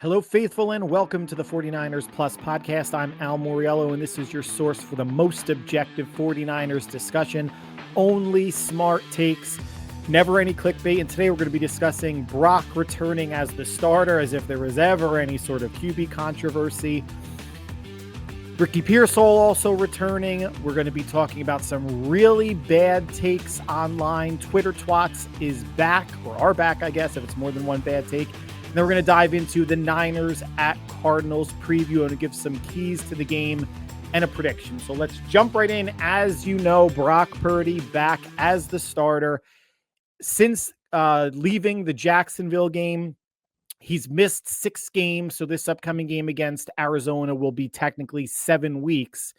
Hello, faithful, and welcome to the 49ers Plus podcast. I'm Al Moriello, and this is your source for the most objective 49ers discussion. Only smart takes, never any clickbait. And today we're going to be discussing Brock returning as the starter, as if there was ever any sort of QB controversy. Ricky Pearsall also returning. We're going to be talking about some really bad takes online. Twitter Twats is back, or are back, I guess, if it's more than one bad take. And then we're going to dive into the Niners at Cardinals preview and give some keys to the game and a prediction. So let's jump right in. As you know, Brock Purdy back as the starter. Since leaving the Jacksonville game, he's missed 6 games. So this upcoming game against Arizona will be technically 7 weeks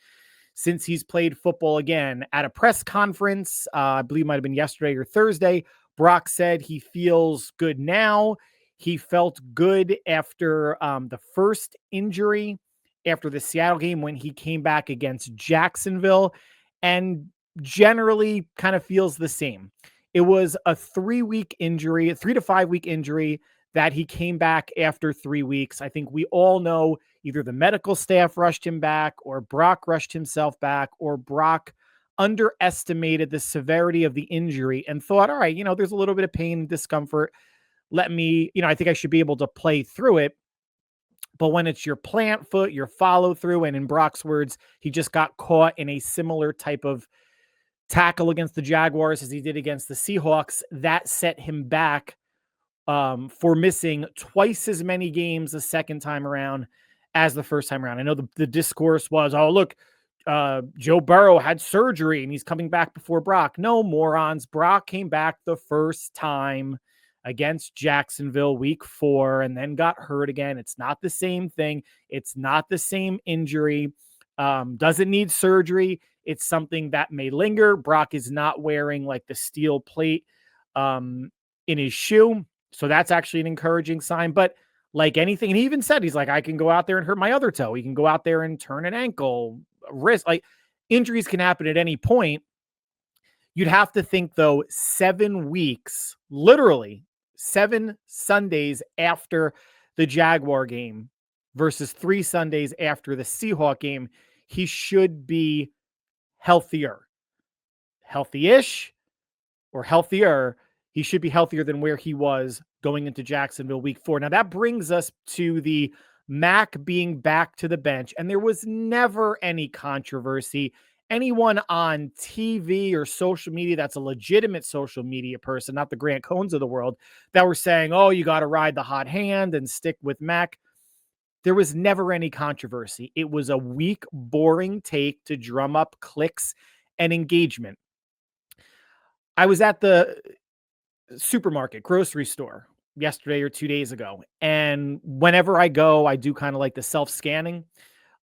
since he's played football again. At a press conference, I believe it might have been yesterday or Thursday, Brock said he feels good now. He felt good after the first injury, after the Seattle game when he came back against Jacksonville, and generally kind of feels the same. It was a 3-week injury, a 3 to 5 week injury that he came back after 3 weeks. I think we all know either the medical staff rushed him back, or Brock rushed himself back, or Brock underestimated the severity of the injury and thought, all right, there's a little bit of pain and discomfort. Let me, I think I should be able to play through it. But when it's your plant foot, your follow through, and in Brock's words, he just got caught in a similar type of tackle against the Jaguars as he did against the Seahawks, that set him back for missing twice as many games the second time around as the first time around. I know the discourse was, oh, look, Joe Burrow had surgery and he's coming back before Brock. No, morons. Brock came back the first time against Jacksonville week 4 and then got hurt again. It's not the same thing. It's not the same injury. Doesn't need surgery. It's something that may linger. Brock is not wearing like the steel plate in his shoe. So that's actually an encouraging sign. But like anything, and he even said, he's like, I can go out there and hurt my other toe. He can go out there and turn an ankle, wrist. Like, injuries can happen at any point. You'd have to think, though, 7 weeks, literally 7 Sundays after the Jaguar game versus 3 Sundays after the Seahawk game, he should be healthier. Healthy-ish or healthier. He should be healthier than where he was going into Jacksonville week 4. Now, that brings us to the Mac being back to the bench, and there was never any controversy. Anyone on TV or social media that's a legitimate social media person, not the Grant Cohns of the world, that were saying, oh, you got to ride the hot hand and stick with Mac. There was never any controversy. It was a weak, boring take to drum up clicks and engagement. I was at the supermarket, grocery store yesterday or 2 days ago. And whenever I go, I do kind of like the self-scanning.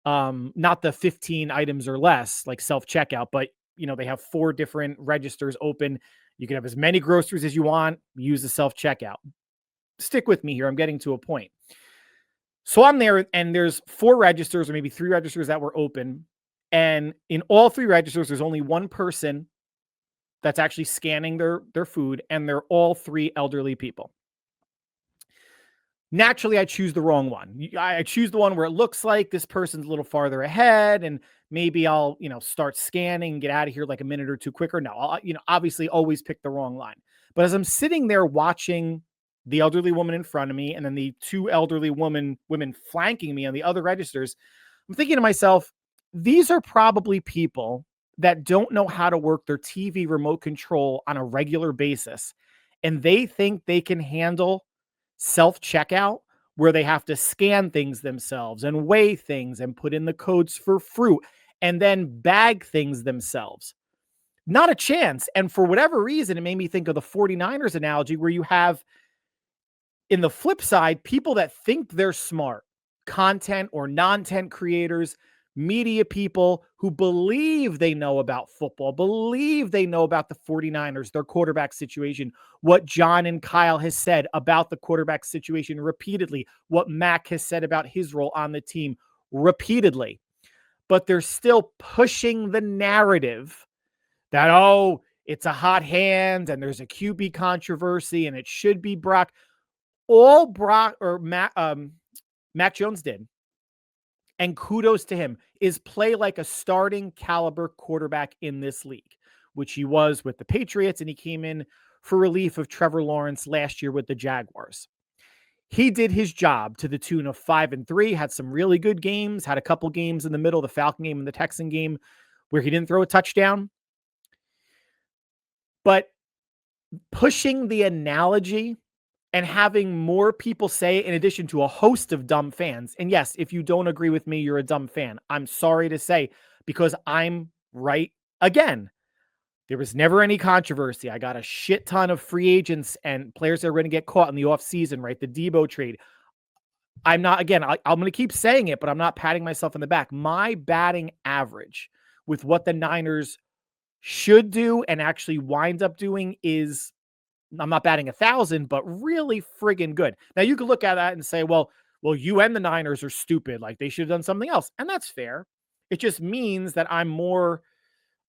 Not the 15 items or less, like self-checkout, but they have 4 different registers open. You can have as many groceries as you want, use the self-checkout. Stick with me here. I'm getting to a point. So I'm there and there's 4 registers or maybe 3 registers that were open. And in all 3 registers, there's only one person that's actually scanning their food, and they're all 3 elderly people. Naturally, I choose the wrong one. I choose the one where it looks like this person's a little farther ahead, and maybe I'll, start scanning and get out of here like a minute or 2 quicker. No, I'll, obviously always pick the wrong line. But as I'm sitting there watching the elderly woman in front of me and then the 2 elderly women flanking me on the other registers, I'm thinking to myself, these are probably people that don't know how to work their TV remote control on a regular basis. And they think they can handle self-checkout where they have to scan things themselves and weigh things and put in the codes for fruit and then bag things themselves. Not a chance. And for whatever reason, it made me think of the 49ers analogy where you have, in the flip side, people that think they're smart, content or non-tent creators, media people who believe they know about football, believe they know about the 49ers, their quarterback situation, what John and Kyle has said about the quarterback situation repeatedly, what Mac has said about his role on the team repeatedly. But they're still pushing the narrative that, oh, it's a hot hand and there's a QB controversy and it should be Brock. All Brock or Mac, Mac Jones did, and kudos to him, is play like a starting caliber quarterback in this league, which he was with the Patriots, and he came in for relief of Trevor Lawrence last year with the Jaguars. He did his job to the tune of 5-3, had some really good games, had a couple games in the middle, the Falcon game and the Texan game, where he didn't throw a touchdown. But pushing the analogy and having more people say, in addition to a host of dumb fans, and yes, if you don't agree with me, you're a dumb fan. I'm sorry to say, because I'm right again. There was never any controversy. I got a shit ton of free agents and players that are going to get caught in the offseason, right? The Debo trade. I'm not, again, I'm going to keep saying it, but I'm not patting myself in the back. My batting average with what the Niners should do and actually wind up doing is, I'm not batting 1,000, but really friggin' good. Now you can look at that and say, well, you and the Niners are stupid. Like they should have done something else. And that's fair. It just means that I'm more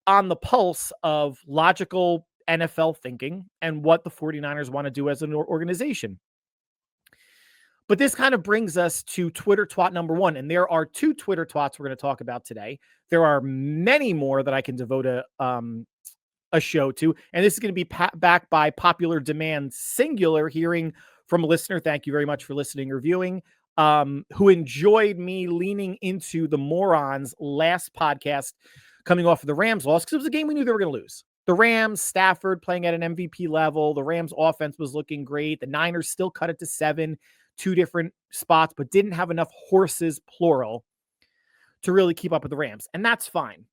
on the pulse of logical NFL thinking and what the 49ers want to do as an organization. But this kind of brings us to Twitter twat number one. And there are 2 Twitter twats we're going to talk about today. There are many more that I can devote a show to. And this is going to be backed by popular demand, singular, hearing from a listener. Thank you very much for listening or viewing, who enjoyed me leaning into the morons last podcast coming off of the Rams loss, because it was a game we knew they were going to lose. The Rams, Stafford playing at an MVP level. The Rams offense was looking great. The Niners still cut it to 7, 2 different spots, but didn't have enough horses, plural, to really keep up with the Rams. And that's fine.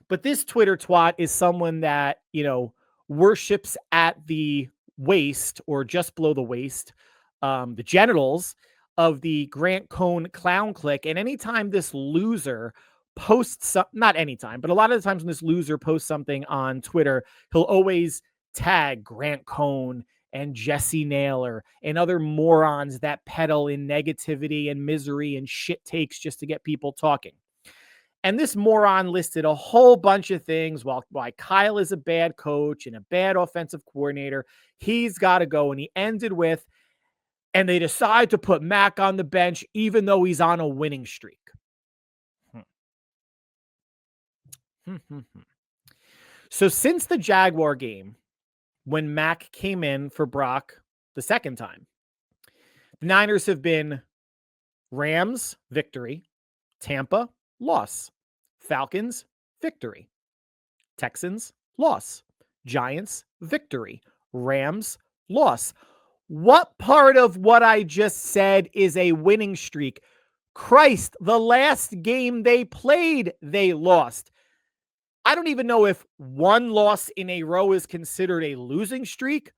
But this Twitter twat is someone that, worships at the waist or just below the waist, the genitals of the Grant Cohn clown clique. And anytime this loser posts, not anytime, but a lot of the times when this loser posts something on Twitter, he'll always tag Grant Cohn and Jesse Naylor and other morons that peddle in negativity and misery and shit takes just to get people talking. And this moron listed a whole bunch of things why Kyle is a bad coach and a bad offensive coordinator. He's got to go. And he ended with, and they decide to put Mac on the bench even though he's on a winning streak. So since the Jaguar game, when Mac came in for Brock the second time, the Niners have been Rams, victory, Tampa, loss, Falcons, victory, Texans, loss, Giants, victory, Rams, loss. What part of what I just said is a winning streak? Christ, the last game they played, they lost. I don't even know if one loss in a row is considered a losing streak,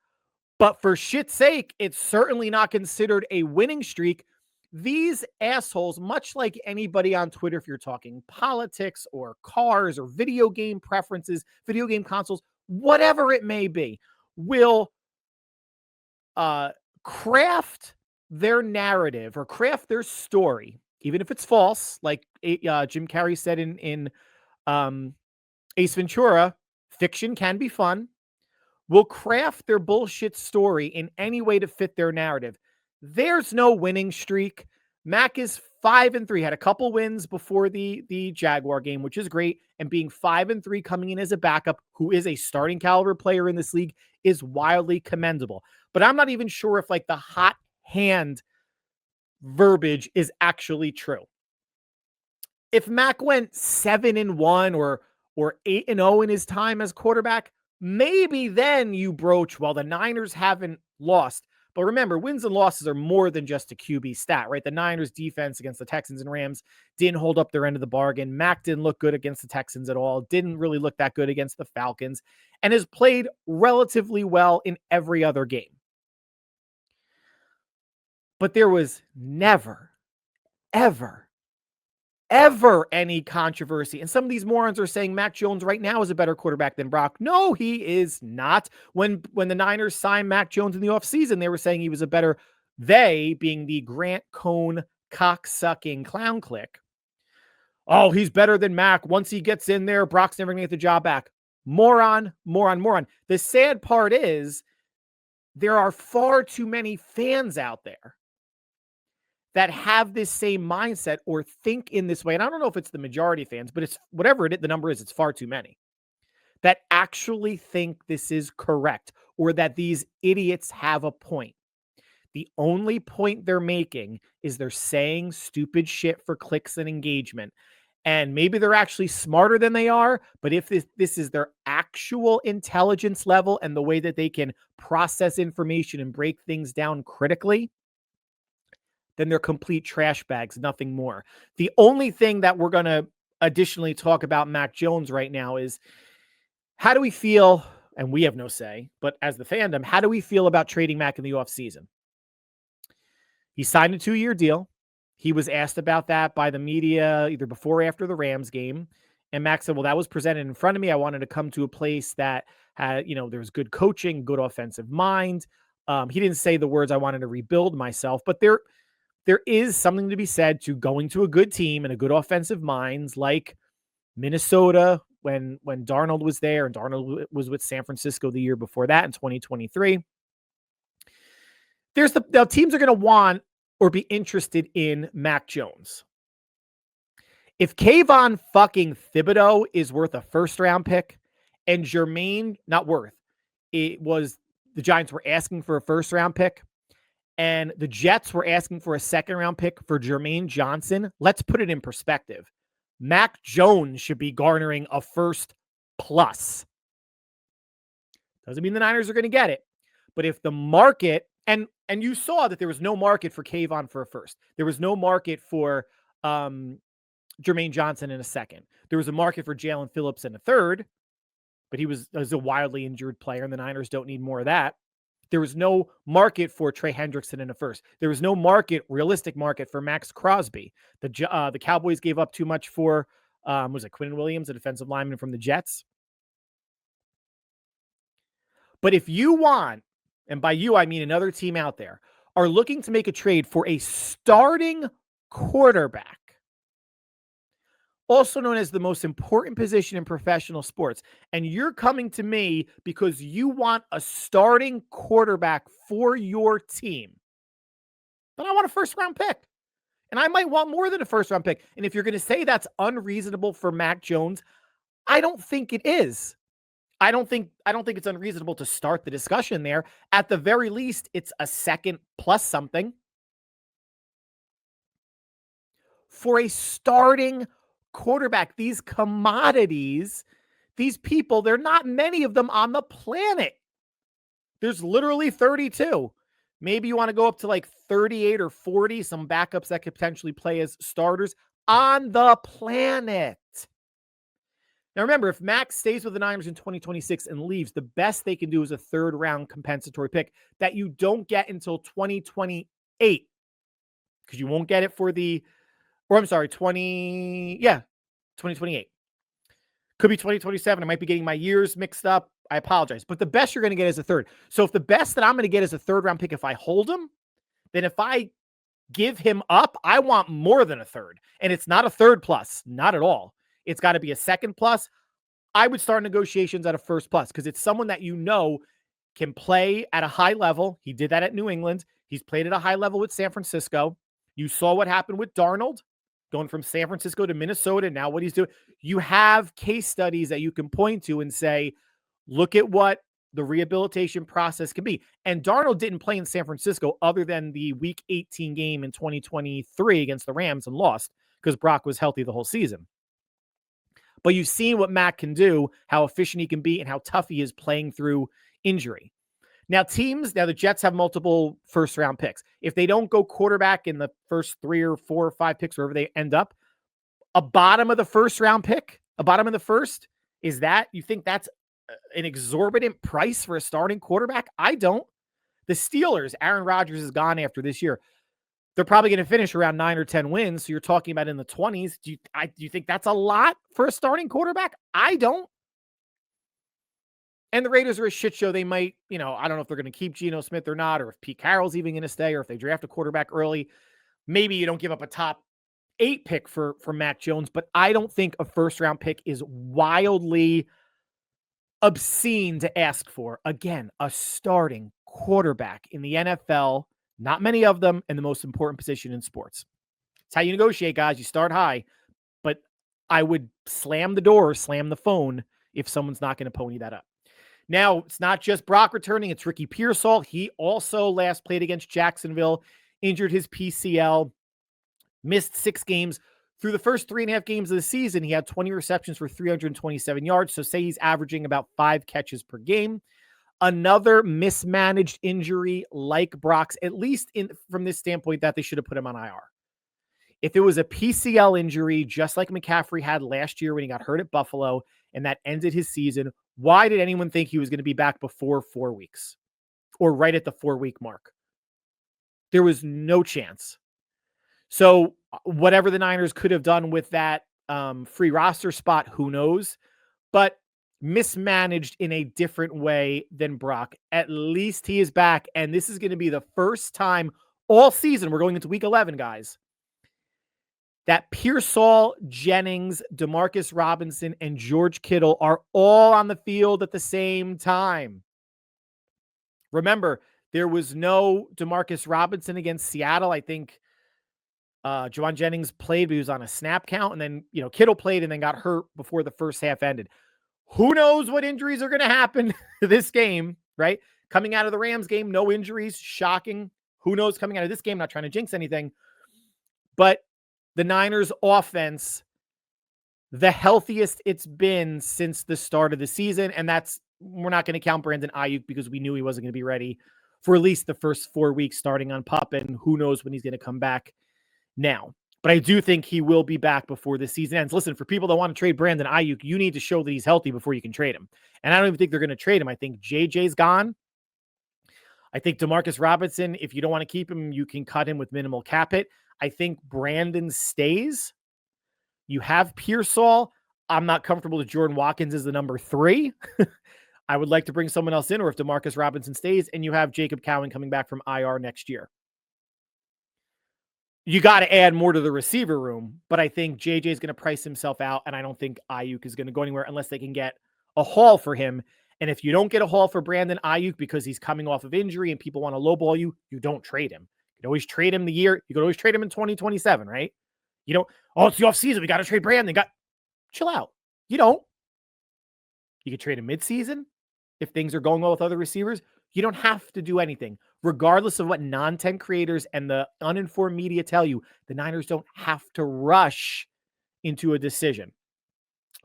but for shit's sake, it's certainly not considered a winning streak. These assholes, much like anybody on Twitter, if you're talking politics or cars or video game preferences, video game consoles, whatever it may be, will craft their narrative or craft their story, even if it's false, like Jim Carrey said in Ace Ventura, fiction can be fun, will craft their bullshit story in any way to fit their narrative. There's no winning streak. Mac is 5-3, had a couple wins before the Jaguar game, which is great. And being 5-3 coming in as a backup, who is a starting caliber player in this league, is wildly commendable. But I'm not even sure if like the hot hand verbiage is actually true. If Mac went 7-1 or 8-0 in his time as quarterback, maybe then you broach, well, the Niners haven't lost. But remember, wins and losses are more than just a QB stat, right? The Niners defense against the Texans and Rams didn't hold up their end of the bargain. Mac didn't look good against the Texans at all. Didn't really look that good against the Falcons, and has played relatively well in every other game. But there was never, ever any controversy. And some of these morons are saying Mac Jones right now is a better quarterback than Brock. No, he is not. When the Niners signed Mac Jones in the offseason, they were saying he was a better, they being the Grant Cohn cocksucking clown clique. Oh, he's better than Mac. Once he gets in there, Brock's never going to get the job back. Moron. The sad part is there are far too many fans out there that have this same mindset or think in this way. And I don't know if it's the majority of fans, but it's whatever the number is, it's far too many that actually think this is correct or that these idiots have a point. The only point they're making is they're saying stupid shit for clicks and engagement. And maybe they're actually smarter than they are, but if this is their actual intelligence level and the way that they can process information and break things down critically, then they're complete trash bags, nothing more. The only thing that we're going to additionally talk about Mac Jones right now is how do we feel, and we have no say, but as the fandom, how do we feel about trading Mac in the offseason? He signed a 2-year deal. He was asked about that by the media either before or after the Rams game. And Max said, well, that was presented in front of me. I wanted to come to a place that had, there was good coaching, good offensive mind. He didn't say the words, I wanted to rebuild myself, but there is something to be said to going to a good team and a good offensive minds like Minnesota when Darnold was there, and Darnold was with San Francisco the year before that in 2023. There's the teams are going to want or be interested in Mac Jones. If Kayvon fucking Thibodeau is worth a first-round pick and Jermaine, not worth, it was the Giants were asking for a first-round pick and the Jets were asking for a second-round pick for Jermaine Johnson, let's put it in perspective. Mac Jones should be garnering a first plus. Doesn't mean the Niners are going to get it. But if the market, and you saw that there was no market for Kayvon for a first. There was no market for Jermaine Johnson in a second. There was a market for Jalen Phillips in a third, but he was a wildly injured player, and the Niners don't need more of that. There was no market for Trey Hendrickson in a first. There was no realistic market for Max Crosby. The Cowboys gave up too much for, was it Quinn Williams, a defensive lineman from the Jets? But if you want, and by you, I mean another team out there, are looking to make a trade for a starting quarterback, also known as the most important position in professional sports, and you're coming to me because you want a starting quarterback for your team, then I want a first-round pick. And I might want more than a first-round pick. And if you're going to say that's unreasonable for Mac Jones, I don't think it is. I don't think it's unreasonable to start the discussion there. At the very least, it's a second plus something. For a starting quarterback, these commodities, these people, there are not many of them on the planet. There's literally 32. Maybe you want to go up to like 38 or 40, some backups that could potentially play as starters on the planet. Now, remember, if Max stays with the Niners in 2026 and leaves, the best they can do is a third-round compensatory pick that you don't get until 2028 because you won't get it for 2028. Could be 2027. I might be getting my years mixed up. I apologize. But the best you're going to get is a third. So if the best that I'm going to get is a third-round pick, if I hold him, then if I give him up, I want more than a third. And it's not a third plus. Not at all. It's got to be a second plus. I would start negotiations at a first plus because it's someone that can play at a high level. He did that at New England. He's played at a high level with San Francisco. You saw what happened with Darnold going from San Francisco to Minnesota. Now what he's doing. You have case studies that you can point to and say, look at what the rehabilitation process can be. And Darnold didn't play in San Francisco other than the Week 18 game in 2023 against the Rams and lost because Brock was healthy the whole season. But you've seen what Mac can do, how efficient he can be, and how tough he is playing through injury. Now, the Jets have multiple first-round picks. If they don't go quarterback in the first 3 or 4 or 5 picks, wherever they end up, a bottom of the first-round pick, a bottom of the first, you think that's an exorbitant price for a starting quarterback? I don't. The Steelers, Aaron Rodgers is gone after this year. They're probably going to finish around 9 or 10 wins. So you're talking about in the 20s. Do you think that's a lot for a starting quarterback? I don't. And the Raiders are a shit show. They might, I don't know if they're going to keep Geno Smith or not, or if Pete Carroll's even going to stay, or if they draft a quarterback early. Maybe you don't give up a top 8 pick for Mac Jones, but I don't think a first-round pick is wildly obscene to ask for. Again, a starting quarterback in the NFL Not many of them in the most important position in sports. It's how you negotiate, guys. You start high, but I would slam the door, slam the phone if someone's not going to pony that up. Now, it's not just Brock returning. It's Ricky Pearsall. He also last played against Jacksonville, injured his PCL, missed 6 games. Through the first 3.5 games of the season, he had 20 receptions for 327 yards. So say he's averaging about 5 catches per game. Another mismanaged injury like Brock's, at least from this standpoint that they should have put him on IR. If it was a PCL injury, just like McCaffrey had last year when he got hurt at Buffalo, and that ended his season, why did anyone think he was going to be back before 4 weeks or right at the 4-week mark? There was no chance. So whatever the Niners could have done with that free roster spot, who knows? But mismanaged in a different way than Brock. At least he is back, and this is going to be the first time all season, we're going into week 11, guys, that Pearsall, Jennings, Demarcus Robinson, and George Kittle are all on the field at the same time. Remember, there was no Demarcus Robinson against Seattle. I think Juwan Jennings played, but he was on a snap count. And then, Kittle played and then got hurt before the first half ended. Who knows what injuries are going to happen this game, right? Coming out of the Rams game, no injuries. Shocking. Who knows coming out of this game? Not trying to jinx anything. But the Niners offense, the healthiest it's been since the start of the season. And we're not going to count Brandon Ayuk because we knew he wasn't going to be ready for at least the first 4 weeks starting on PUP. And who knows when he's going to come back now. But I do think he will be back before the season ends. Listen, for people that want to trade Brandon Ayuk, you need to show that he's healthy before you can trade him. And I don't even think they're going to trade him. I think JJ's gone. I think Demarcus Robinson, if you don't want to keep him, you can cut him with minimal cap hit. I think Brandon stays. You have Pearsall. I'm not comfortable that Jordan Watkins is the number 3. I would like to bring someone else in, or if Demarcus Robinson stays, and you have Jacob Cowan coming back from IR next year. You got to add more to the receiver room, but I think JJ is going to price himself out, and I don't think Ayuk is going to go anywhere unless they can get a haul for him. And if you don't get a haul for Brandon Ayuk because he's coming off of injury and people want to lowball you, you don't trade him. You can always trade him you can always trade him in 2027, right? You don't, it's the offseason, we got to trade Brandon. Chill out. You don't. You could trade him midseason if things are going well with other receivers. You don't have to do anything. Regardless of what non-10 creators and the uninformed media tell you, the Niners don't have to rush into a decision.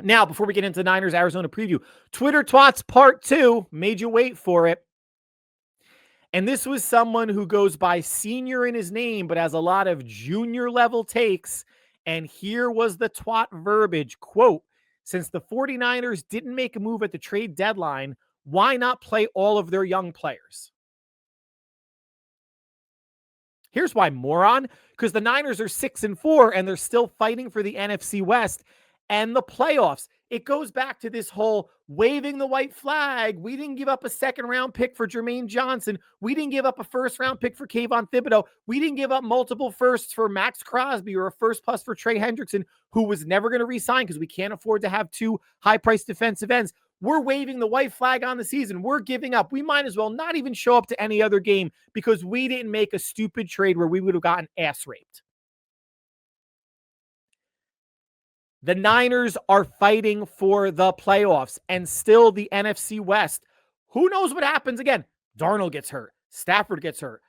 Now, before we get into the Niners-Arizona preview, Twitter Twats Part 2, made you wait for it. And this was someone who goes by senior in his name, but has a lot of junior-level takes. And here was the twat verbiage, quote, "Since the 49ers didn't make a move at the trade deadline, why not play all of their young players?" Here's why, moron. Because the Niners are 6-4 and they're still fighting for the NFC West and the playoffs. It goes back to this whole waving the white flag. We didn't give up a 2nd-round pick for Jermaine Johnson. We didn't give up a 1st-round pick for Kayvon Thibodeau. We didn't give up multiple firsts for Max Crosby or a 1st+ for Trey Hendrickson, who was never going to re-sign because we can't afford to have 2 high-priced defensive ends. We're waving the white flag on the season. We're giving up. We might as well not even show up to any other game because we didn't make a stupid trade where we would have gotten ass raped. The Niners are fighting for the playoffs and still the NFC West. Who knows what happens again? Darnold gets hurt. Stafford gets hurt.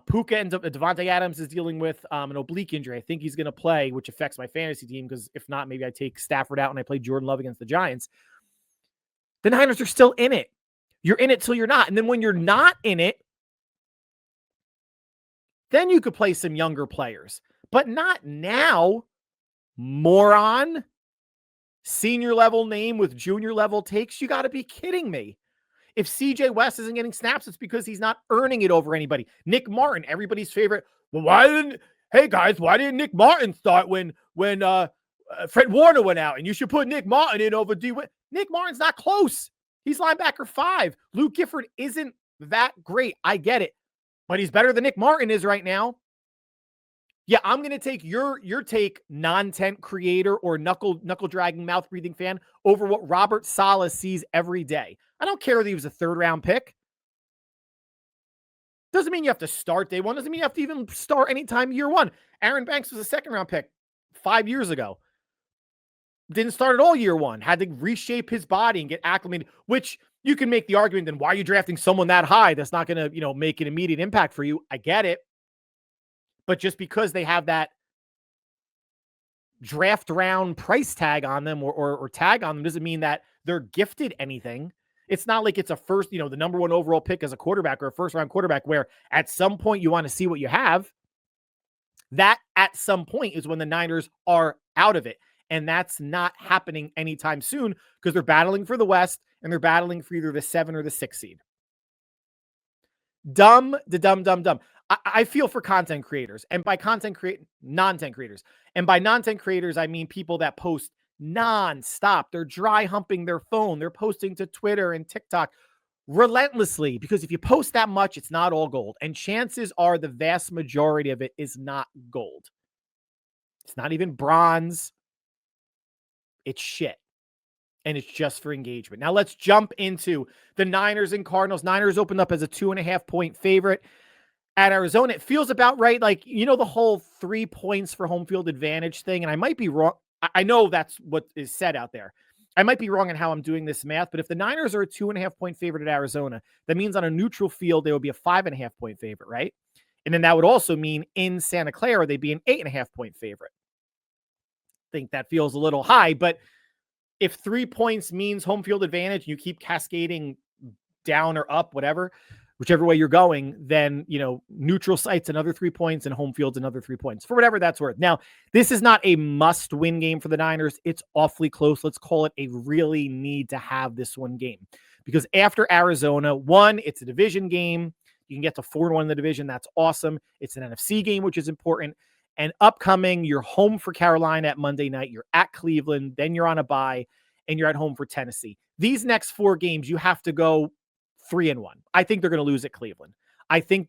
Puka and Devontae Adams is dealing with an oblique injury. I think he's going to play, which affects my fantasy team because if not, maybe I take Stafford out and I play Jordan Love against the Giants. The Niners are still in it. You're in it till you're not. And then when you're not in it, then you could play some younger players. But not now. Moron. Senior level name with junior level takes. You got to be kidding me. If CJ West isn't getting snaps, it's because he's not earning it over anybody. Nick Martin, everybody's favorite. Well, why didn't Nick Martin start when Fred Warner went out? And you should put Nick Martin in over D. Nick Martin's not close. He's linebacker 5. Luke Gifford isn't that great. I get it. But he's better than Nick Martin is right now. Yeah, I'm going to take your take, non-tent creator or knuckle-dragging, mouth-breathing fan, over what Robert Saleh sees every day. I don't care if he was a 3rd-round pick. Doesn't mean you have to start day one. Doesn't mean you have to even start anytime year one. Aaron Banks was a second-round pick 5 years ago. Didn't start at all year one. Had to reshape his body and get acclimated, which you can make the argument, then why are you drafting someone that high that's not going to, make an immediate impact for you? I get it. But just because they have that draft round price tag on them or tag on them doesn't mean that they're gifted anything. It's not like it's a first, the number one overall pick as a quarterback or a first round quarterback where at some point you want to see what you have. That at some point is when the Niners are out of it. And that's not happening anytime soon because they're battling for the West and they're battling for either the 7 or the 6 seed. Dumb. I feel for content creators, and by non-content creators. And by non-content creators, I mean people that post non-stop. They're dry humping their phone. They're posting to Twitter and TikTok relentlessly because if you post that much, it's not all gold. And chances are the vast majority of it is not gold. It's not even bronze. It's shit. And it's just for engagement. Now let's jump into the Niners and Cardinals. Niners opened up as a 2.5-point favorite at Arizona. It feels about right. Like, the whole 3 points for home field advantage thing. And I might be wrong. I know that's what is said out there. I might be wrong in how I'm doing this math, but if the Niners are a 2.5-point favorite at Arizona, that means on a neutral field, they would be a 5.5-point favorite, right? And then that would also mean in Santa Clara, they'd be an 8.5-point favorite. I think that feels a little high, but if 3 points means home field advantage, you keep cascading down or up, whichever way you're going, then, neutral sites another 3 points and home field's another 3 points for whatever that's worth. Now, this is not a must win game for the Niners. It's awfully close. Let's call it a really need to have this one game because after Arizona, one, it's a division game. You can get to 4-1 in the division. That's awesome. It's an NFC game, which is important. And upcoming, you're home for Carolina at Monday night. You're at Cleveland. Then you're on a bye, and you're at home for Tennessee. These next 4 games, you have to go 3-1. I think they're going to lose at Cleveland. I think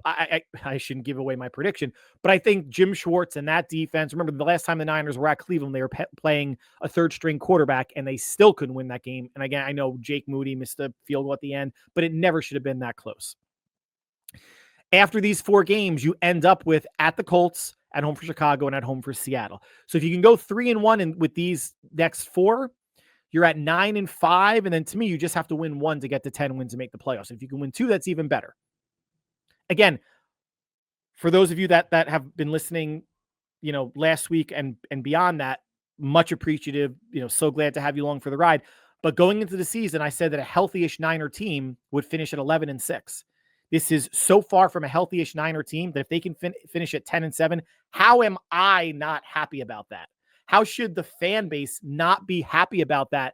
I shouldn't give away my prediction, but I think Jim Schwartz and that defense, remember the last time the Niners were at Cleveland, they were playing a third-string quarterback, and they still couldn't win that game. And again, I know Jake Moody missed a field goal at the end, but it never should have been that close. After these 4 games, you end up with at the Colts, at home for Chicago, and at home for Seattle. So if you can go 3-1 with these next 4, you're at 9-5. And then to me, you just have to win 1 to get to 10 wins and make the playoffs. If you can win 2, that's even better. Again, for those of you that have been listening, last week and beyond that, much appreciative, so glad to have you along for the ride. But going into the season, I said that a healthy-ish Niner team would finish at 11-6. This is so far from a healthy-ish Niner team that if they can finish at 10-7, how am I not happy about that? How should the fan base not be happy about that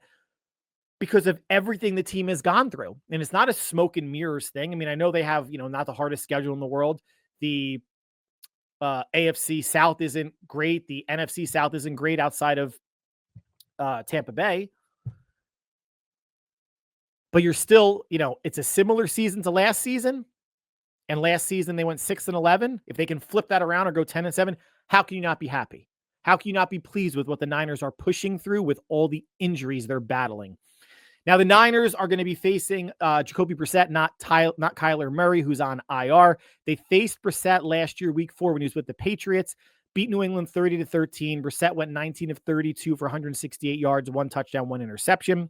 because of everything the team has gone through? And it's not a smoke and mirrors thing. I mean, I know they have, not the hardest schedule in the world. The AFC South isn't great. The NFC South isn't great outside of Tampa Bay. But you're still, it's a similar season to last season. And last season they went 6-11. If they can flip that around or go 10-7, how can you not be happy? How can you not be pleased with what the Niners are pushing through with all the injuries they're battling? Now, the Niners are going to be facing Jacoby Brissett, not Kyler Murray, who's on IR. They faced Brissett last year, week 4, when he was with the Patriots, beat New England 30-13. Brissett went 19 of 32 for 168 yards, 1 touchdown, 1 interception.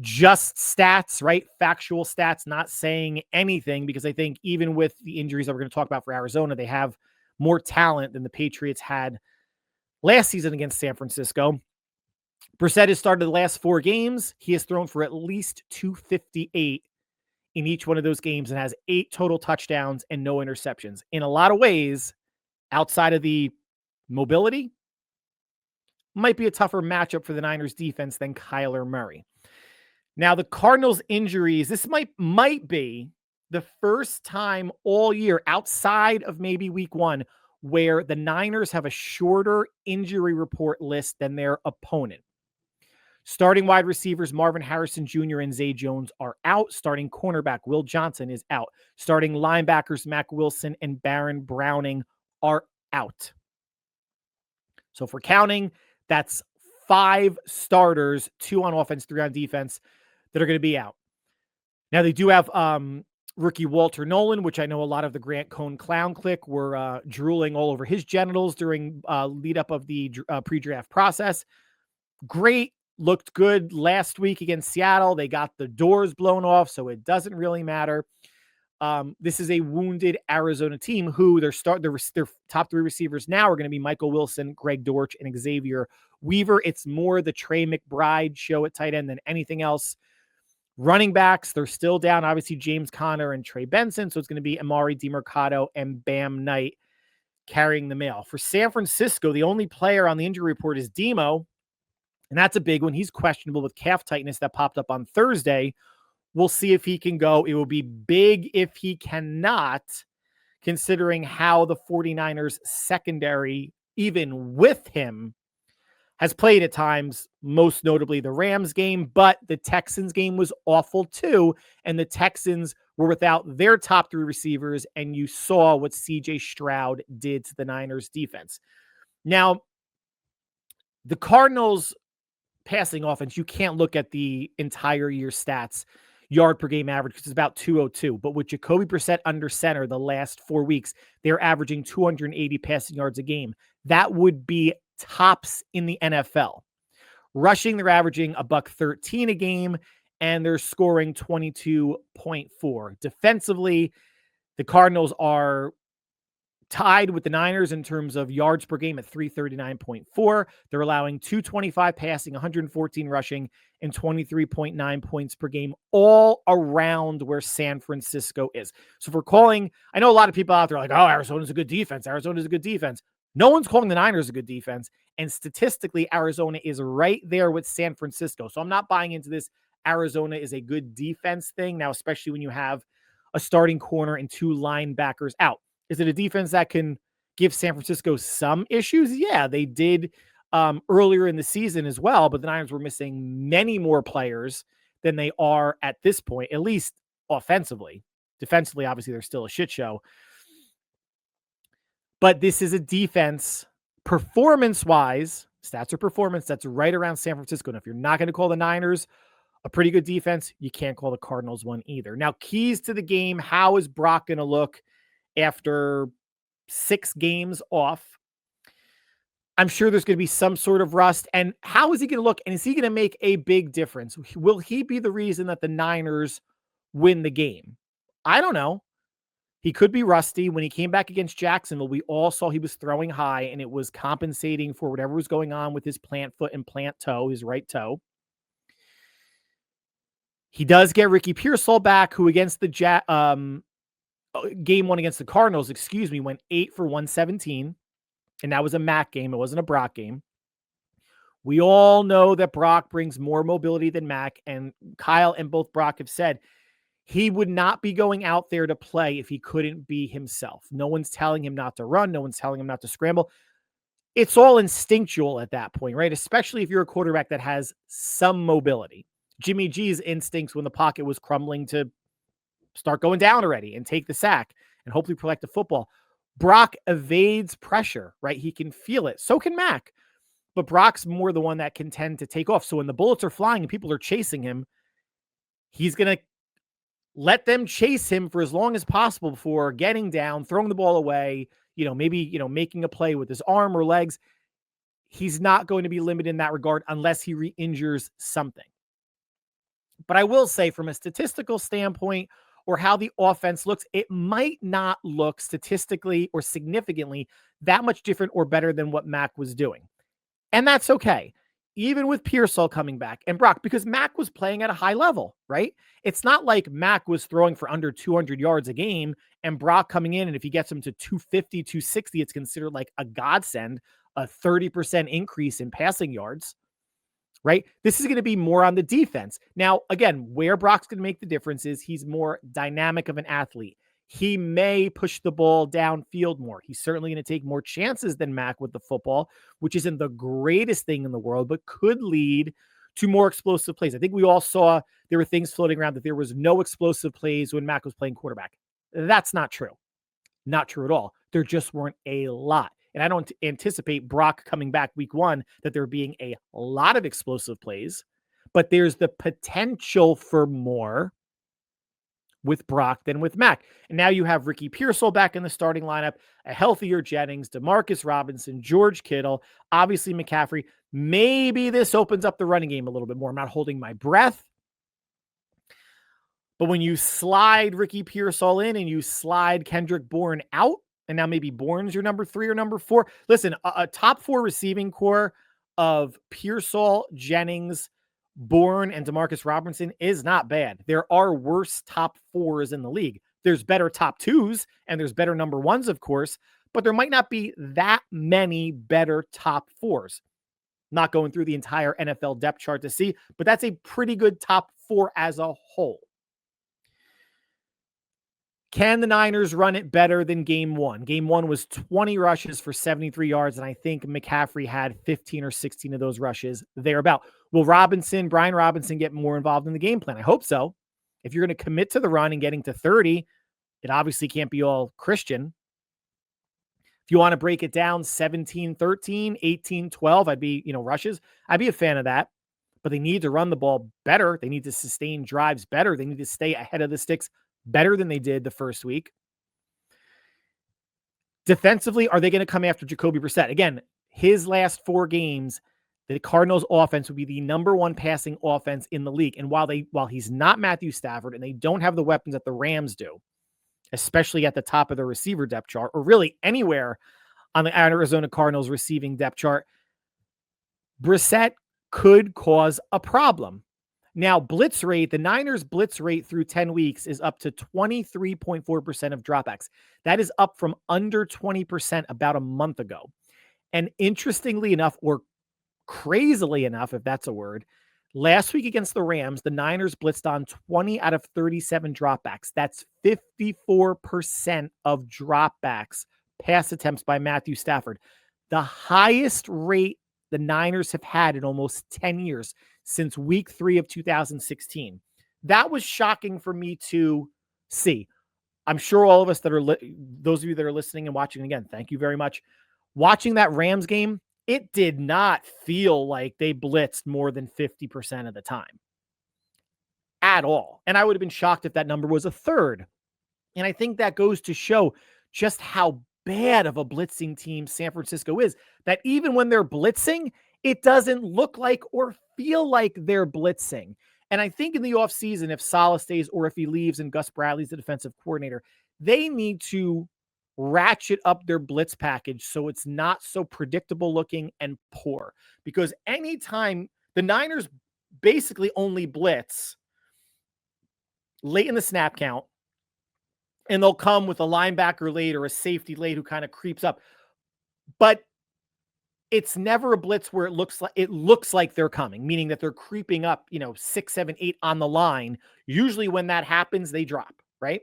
Just stats, right? Factual stats, not saying anything, because I think even with the injuries that we're going to talk about for Arizona, they have more talent than the Patriots had last season against San Francisco. Brissett has started the last 4 games. He has thrown for at least 258 in each one of those games and has 8 total touchdowns and no interceptions. In a lot of ways, outside of the mobility, might be a tougher matchup for the Niners defense than Kyler Murray. Now, the Cardinals injuries, this might be the first time all year outside of maybe week 1 where the Niners have a shorter injury report list than their opponent. Starting wide receivers Marvin Harrison Jr. and Zay Jones are out. Starting cornerback Will Johnson is out. Starting linebackers Mack Wilson and Baron Browning are out. So if we're counting, that's 5 starters, 2 on offense, 3 on defense, that are going to be out. Now, they do have rookie Walter Nolan, which I know a lot of the Grant Cohn clown clique were drooling all over his genitals during lead up of the pre-draft process. Great, looked good last week against Seattle. They got the doors blown off, so it doesn't really matter. This is a wounded Arizona team who their top three receivers now are going to be Michael Wilson, Greg Dortch, and Xavier Weaver. It's more the Trey McBride show at tight end than anything else. Running backs, they're still down, obviously, James Conner and Trey Benson. So it's going to be Amari DiMercado and Bam Knight carrying the mail. For San Francisco, the only player on the injury report is Demo, and that's a big one. He's questionable with calf tightness that popped up on Thursday. We'll see if he can go. It will be big if he cannot, considering how the 49ers secondary, even with him, has played at times, most notably the Rams game, but the Texans game was awful too. And the Texans were without their top three receivers, and you saw what CJ Stroud did to the Niners defense. Now, the Cardinals passing offense, you can't look at the entire year stats, yard per game average, because it's about 202. But with Jacoby Brissett under center the last 4 weeks, they're averaging 280 passing yards a game. That would be tops in the NFL. Rushing, they're averaging $113 a game, and they're scoring 22.4. Defensively, the Cardinals are tied with the Niners in terms of yards per game at 339.4. They're allowing 225 passing, 114 rushing, and 23.9 points per game, all around where San Francisco is. So if we're calling, I know a lot of people out there are like, oh, Arizona's a good defense. Arizona's a good defense. No one's calling the Niners a good defense. And statistically, Arizona is right there with San Francisco. So I'm not buying into this Arizona is a good defense thing now, especially when you have a starting corner and two linebackers out. Is it a defense that can give San Francisco some issues? Yeah, they did earlier in the season as well, but the Niners were missing many more players than they are at this point, at least offensively. Defensively, obviously, they're still a shit show. But this is a defense, performance-wise, stats are performance, that's right around San Francisco. And if you're not going to call the Niners a pretty good defense, you can't call the Cardinals one either. Now, keys to the game, how is Brock going to look after 6 games off? I'm sure there's going to be some sort of rust. And how is he going to look? And is he going to make a big difference? Will he be the reason that the Niners win the game? I don't know. He could be rusty. When he came back against Jacksonville, we all saw he was throwing high, and it was compensating for whatever was going on with his plant foot and plant toe, his right toe. He does get Ricky Pearsall back, who against the game one against the Cardinals, went 8 for 117. And that was a Mac game. It wasn't a Brock game. We all know that Brock brings more mobility than Mac, and Kyle and both Brock have said he would not be going out there to play if he couldn't be himself. No one's telling him not to run. No one's telling him not to scramble. It's all instinctual at that point, right? Especially if you're a quarterback that has some mobility. Jimmy G's instincts when the pocket was crumbling to start going down already and take the sack and hopefully protect the football. Brock evades pressure, right? He can feel it. So can Mac. But Brock's more the one that can tend to take off. So when the bullets are flying and people are chasing him, he's going to let them chase him for as long as possible before getting down, throwing the ball away, maybe making a play with his arm or legs. He's not going to be limited in that regard unless he re-injures something. But I will say, from a statistical standpoint, or how the offense looks, it might not look statistically or significantly that much different or better than what Mac was doing. And that's okay. Even with Pearsall coming back and Brock, because Mac was playing at a high level, right? It's not like Mac was throwing for under 200 yards a game and Brock coming in, and if he gets him to 250, 260, it's considered like a godsend, a 30% increase in passing yards, right? This is going to be more on the defense. Now, again, where Brock's going to make the difference is he's more dynamic of an athlete. He may push the ball downfield more. He's certainly going to take more chances than Mac with the football, which isn't the greatest thing in the world, but could lead to more explosive plays. I think we all saw there were things floating around that there was no explosive plays when Mac was playing quarterback. That's not true. Not true at all. There just weren't a lot. And I don't anticipate Brock coming back week 1 that there being a lot of explosive plays, but there's the potential for more with Brock than with Mac. And now you have Ricky Pearsall back in the starting lineup, a healthier Jennings, Demarcus Robinson, George Kittle, obviously McCaffrey. Maybe this opens up the running game a little bit more. I'm not holding my breath. But when you slide Ricky Pearsall in and you slide Kendrick Bourne out, and now maybe Bourne's your number 3 or number 4. Listen, a top 4 receiving core of Pearsall, Jennings, Bourne, and Demarcus Robinson is not bad. There are worse top 4s in the league. There's better top 2s and there's better number 1s, of course, but there might not be that many better top 4s. Not going through the entire NFL depth chart to see, but that's a pretty good top 4 as a whole. Can the Niners run it better than game 1? Game 1 was 20 rushes for 73 yards, and I think McCaffrey had 15 or 16 of those rushes thereabout. Will Brian Robinson, get more involved in the game plan? I hope so. If you're going to commit to the run and getting to 30, it obviously can't be all Christian. If you want to break it down 17-13, 18-12, I'd be, rushes. I'd be a fan of that. But they need to run the ball better. They need to sustain drives better. They need to stay ahead of the sticks better than they did the first week. Defensively, are they going to come after Jacoby Brissett? Again, his last 4 games, the Cardinals offense would be the number 1 passing offense in the league. And while he's not Matthew Stafford and they don't have the weapons that the Rams do, especially at the top of the receiver depth chart, or really anywhere on the Arizona Cardinals receiving depth chart, Brissett could cause a problem. Now, blitz rate, the Niners' blitz rate through 10 weeks is up to 23.4% of dropbacks. That is up from under 20% about a month ago. And interestingly enough, or crazily enough, if that's a word, last week against the Rams, the Niners blitzed on 20 out of 37 dropbacks. That's 54% of dropbacks, pass attempts by Matthew Stafford. The highest rate the Niners have had in almost 10 years. Since week 3 of 2016. That was shocking for me to see. I'm sure all of us that are, those of you that are listening and watching again, thank you very much. Watching that Rams game, it did not feel like they blitzed more than 50% of the time at all. And I would have been shocked if that number was a third. And I think that goes to show just how bad of a blitzing team San Francisco is, that even when they're blitzing, it doesn't look like or feel like they're blitzing. And I think in the offseason, if Saleh stays or if he leaves and Gus Bradley's the defensive coordinator, they need to ratchet up their blitz package so it's not so predictable looking and poor. Because anytime the Niners basically only blitz late in the snap count, and they'll come with a linebacker late or a safety late who kind of creeps up. But it's never a blitz where it looks like they're coming, meaning that they're creeping up, 6, 7, 8 on the line. Usually when that happens, they drop, right?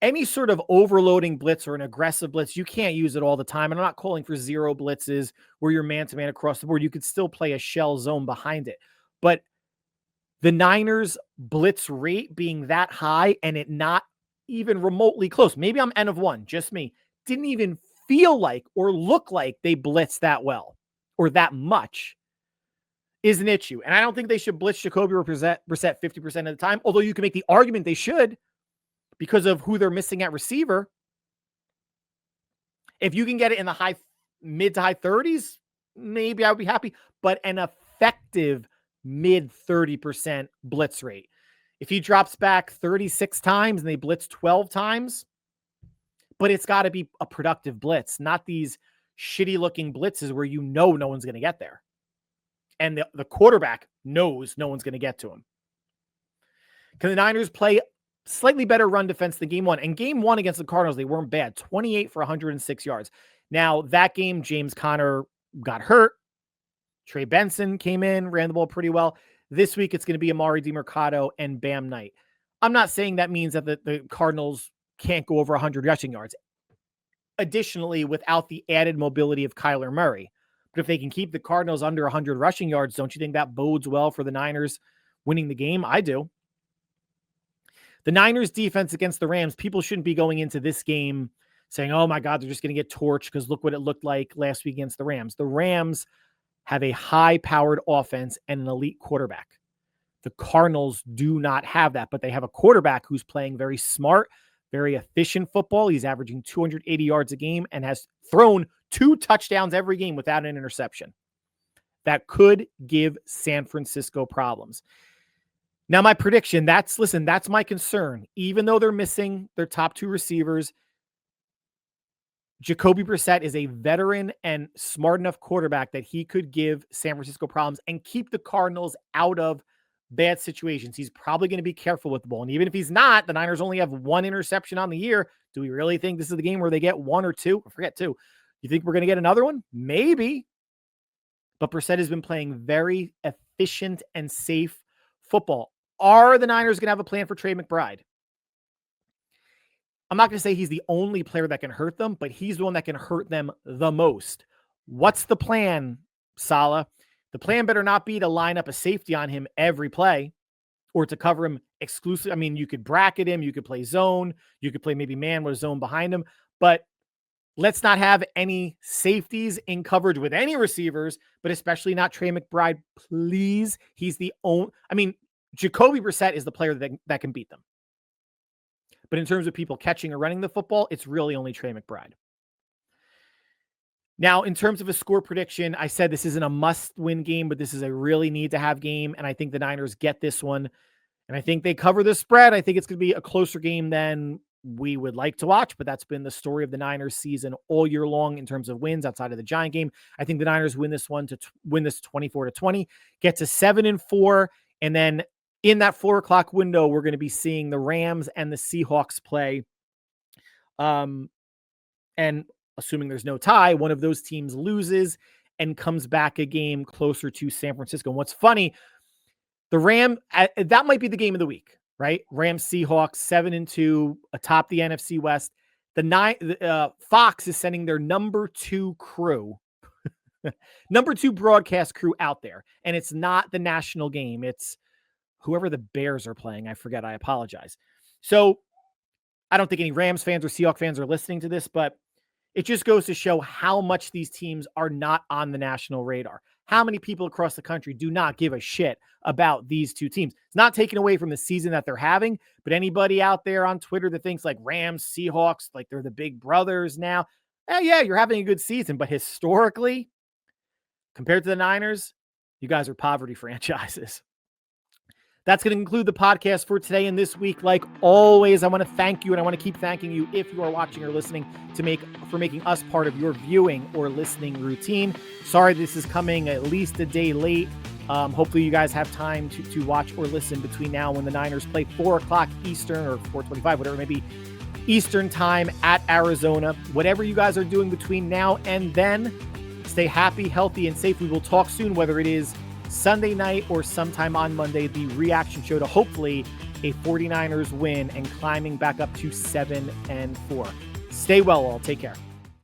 Any sort of overloading blitz or an aggressive blitz, you can't use it all the time. And I'm not calling for zero blitzes where you're man-to-man across the board. You could still play a shell zone behind it. But the Niners blitz rate being that high and it not even remotely close, maybe I'm N of 1, just me, didn't even feel like or look like they blitzed that well or that much, is an issue. And I don't think they should blitz Jacoby or Brissett 50% of the time, although you can make the argument they should because of who they're missing at receiver. If you can get it in the mid to high 30s, maybe I would be happy, but an effective mid 30% blitz rate. If he drops back 36 times and they blitz 12 times, but it's got to be a productive blitz, not these shitty looking blitzes where no one's going to get there. And the quarterback knows no one's going to get to him. Can the Niners play slightly better run defense than game 1? And game 1 against the Cardinals, they weren't bad. 28 for 106 yards. Now, that game, James Conner got hurt. Trey Benson came in, ran the ball pretty well. This week, it's going to be Amari DiMercato and Bam Knight. I'm not saying that means that the Cardinals can't go over 100 rushing yards. Additionally, without the added mobility of Kyler Murray. But if they can keep the Cardinals under 100 rushing yards, don't you think that bodes well for the Niners winning the game? I do. The Niners defense against the Rams, people shouldn't be going into this game saying, oh my God, they're just going to get torched because look what it looked like last week against the Rams. The Rams have a high-powered offense and an elite quarterback. The Cardinals do not have that, but they have a quarterback who's playing very smart, very efficient football. He's averaging 280 yards a game and has thrown 2 touchdowns every game without an interception. That could give San Francisco problems. Now, my prediction, that's my concern. Even though they're missing their top 2 receivers, Jacoby Brissett is a veteran and smart enough quarterback that he could give San Francisco problems and keep the Cardinals out of bad situations. He's probably going to be careful with the ball. And even if he's not, the Niners only have 1 interception on the year. Do we really think this is the game where they get 1 or 2? I forget 2. You think we're going to get another one? Maybe. But Brissett has been playing very efficient and safe football. Are the Niners going to have a plan for Trey McBride? I'm not going to say he's the only player that can hurt them, but he's the one that can hurt them the most. What's the plan, Saleh? The plan better not be to line up a safety on him every play or to cover him exclusively. I mean, you could bracket him, you could play zone, you could play maybe man with a zone behind him, but let's not have any safeties in coverage with any receivers, but especially not Trey McBride, please. He's the only, Jacoby Brissett is the player that can beat them. But in terms of people catching or running the football, it's really only Trey McBride. Now, in terms of a score prediction, I said this isn't a must-win game, but this is a really need-to-have game, and I think the Niners get this one, and I think they cover the spread. I think it's going to be a closer game than we would like to watch, but that's been the story of the Niners season all year long in terms of wins outside of the Giant game. I think the Niners win this one to win this 24-20, get to 7-4, and then in that 4:00 window, we're going to be seeing the Rams and the Seahawks play. And assuming there's no tie, one of those teams loses and comes back a game closer to San Francisco. And what's funny, that might be the game of the week, right? Rams, Seahawks, 7-2 atop the NFC West. Fox is sending their number 2 crew, number 2 broadcast crew out there. And it's not the national game. It's whoever the Bears are playing. I forget. I apologize. So I don't think any Rams fans or Seahawks fans are listening to this, but it just goes to show how much these teams are not on the national radar. How many people across the country do not give a shit about these 2 teams? It's not taken away from the season that they're having, but anybody out there on Twitter that thinks like Rams, Seahawks, like they're the big brothers now. Yeah, you're having a good season, but historically, compared to the Niners, you guys are poverty franchises. That's going to conclude the podcast for today and this week. Like always, I want to thank you, and I want to keep thanking you if you are watching or listening for making us part of your viewing or listening routine. Sorry this is coming at least a day late. Hopefully you guys have time to watch or listen between now and when the Niners play 4:00 Eastern or 4:25, whatever it may be, Eastern time at Arizona. Whatever you guys are doing between now and then, stay happy, healthy, and safe. We will talk soon, whether it is Sunday night or sometime on Monday, the reaction show to hopefully a 49ers win and climbing back up to 7-4. Stay well, all. Take care.